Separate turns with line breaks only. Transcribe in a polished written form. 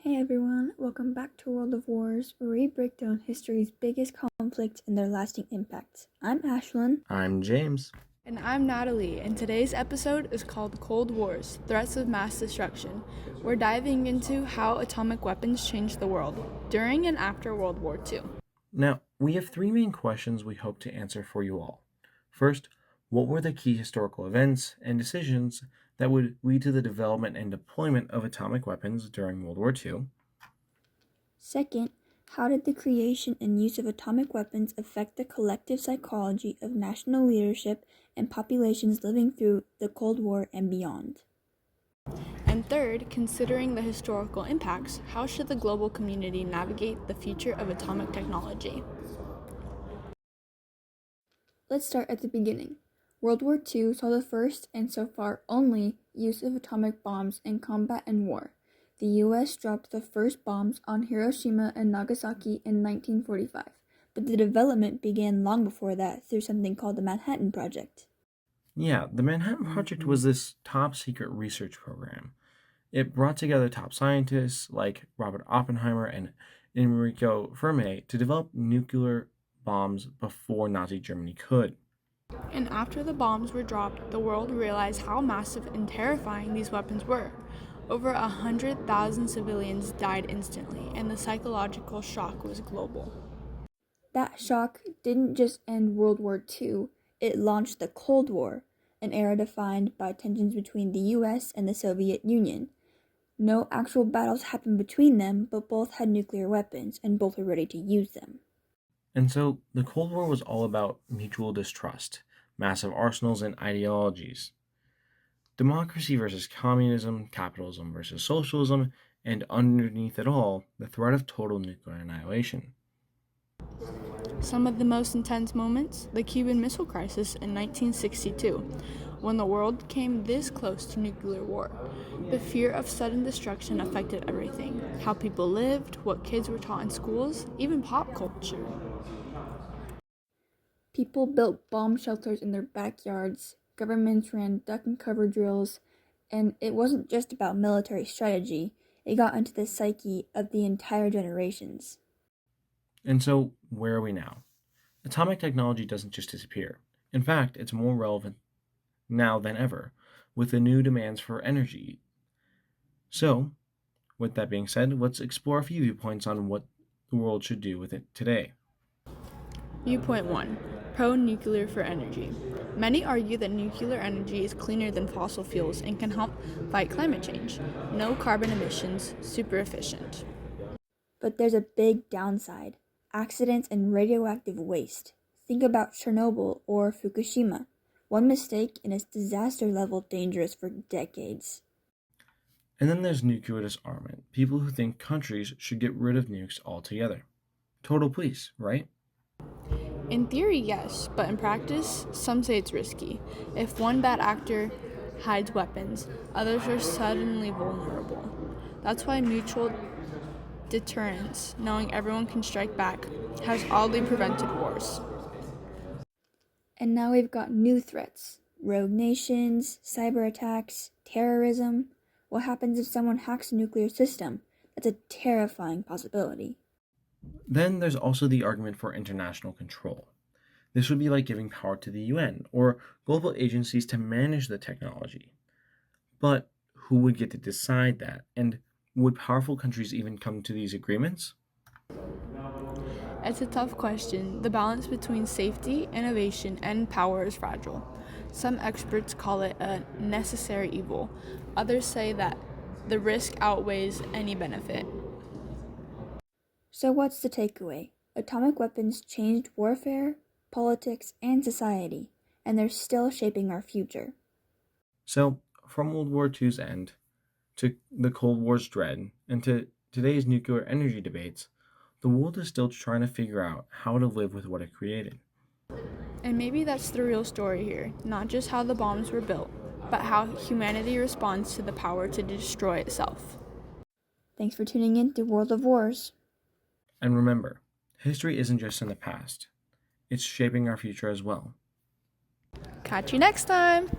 Hey everyone, welcome back to World of Wars, where we break down history's biggest conflicts and their lasting impacts. I'm Ashlyn.
I'm James.
And I'm Natalie, and today's episode is called Cold Wars, Threats of Mass Destruction. We're diving into how atomic weapons changed the world during and after World War II.
Now, we have three main questions we hope to answer for you all. First, what were the key historical events and decisions that would lead to the development and deployment of atomic weapons during World War II?
Second, how did the creation and use of atomic weapons affect the collective psychology of national leadership and populations living through the Cold War and beyond?
And third, considering the historical impacts, how should the global community navigate the future of atomic technology?
Let's start at the beginning. World War II saw the first, and so far only, use of atomic bombs in combat and war. The U.S. dropped the first bombs on Hiroshima and Nagasaki in 1945, but the development began long before that through something called the Manhattan Project.
Yeah, the Manhattan Project was this top secret research program. It brought together top scientists like Robert Oppenheimer and Enrico Fermi to develop nuclear bombs before Nazi Germany could.
And after the bombs were dropped, the world realized how massive and terrifying these weapons were. Over 100,000 civilians died instantly, and the psychological shock was global.
That shock didn't just end World War II, it launched the Cold War, an era defined by tensions between the US and the Soviet Union. No actual battles happened between them, but both had nuclear weapons, and both were ready to use them.
And so the Cold War was all about mutual distrust, massive arsenals, and ideologies. Democracy versus communism, capitalism versus socialism, and underneath it all, the threat of total nuclear annihilation.
Some of the most intense moments, the Cuban Missile Crisis in 1962, when the world came this close to nuclear war. The fear of sudden destruction affected everything, how people lived, what kids were taught in schools, even pop culture.
People built bomb shelters in their backyards, governments ran duck and cover drills, and it wasn't just about military strategy, it got into the psyche of the entire generations.
And so, where are we now? Atomic technology doesn't just disappear. In fact, it's more relevant now than ever, with the new demands for energy. So, with that being said, let's explore a few viewpoints on what the world should do with it today.
Viewpoint 1. Pro-nuclear for energy. Many argue that nuclear energy is cleaner than fossil fuels and can help fight climate change. No carbon emissions, super efficient.
But there's a big downside: accidents and radioactive waste. Think about Chernobyl or Fukushima. One mistake and it's disaster level dangerous for decades.
And then there's nuclear disarmament, people who think countries should get rid of nukes altogether. Total peace, right?
In theory, yes, but in practice, some say it's risky. If one bad actor hides weapons, others are suddenly vulnerable. That's why mutual deterrence, knowing everyone can strike back, has oddly prevented wars.
And now we've got new threats: rogue nations, cyber attacks, terrorism. What happens if someone hacks a nuclear system? That's a terrifying possibility.
Then there's also the argument for international control. This would be like giving power to the UN or global agencies to manage the technology. But who would get to decide that? And would powerful countries even come to these agreements?
It's a tough question. The balance between safety, innovation, and power is fragile. Some experts call it a necessary evil. Others say that the risk outweighs any benefit.
So what's the takeaway? Atomic weapons changed warfare, politics, and society, and they're still shaping our future.
So, from World War II's end to the Cold War's dread and to today's nuclear energy debates, the world is still trying to figure out how to live with what it created.
And maybe that's the real story here, not just how the bombs were built, but how humanity responds to the power to destroy itself.
Thanks for tuning in to World of Wars.
And remember, history isn't just in the past, it's shaping our future as well.
Catch you next time!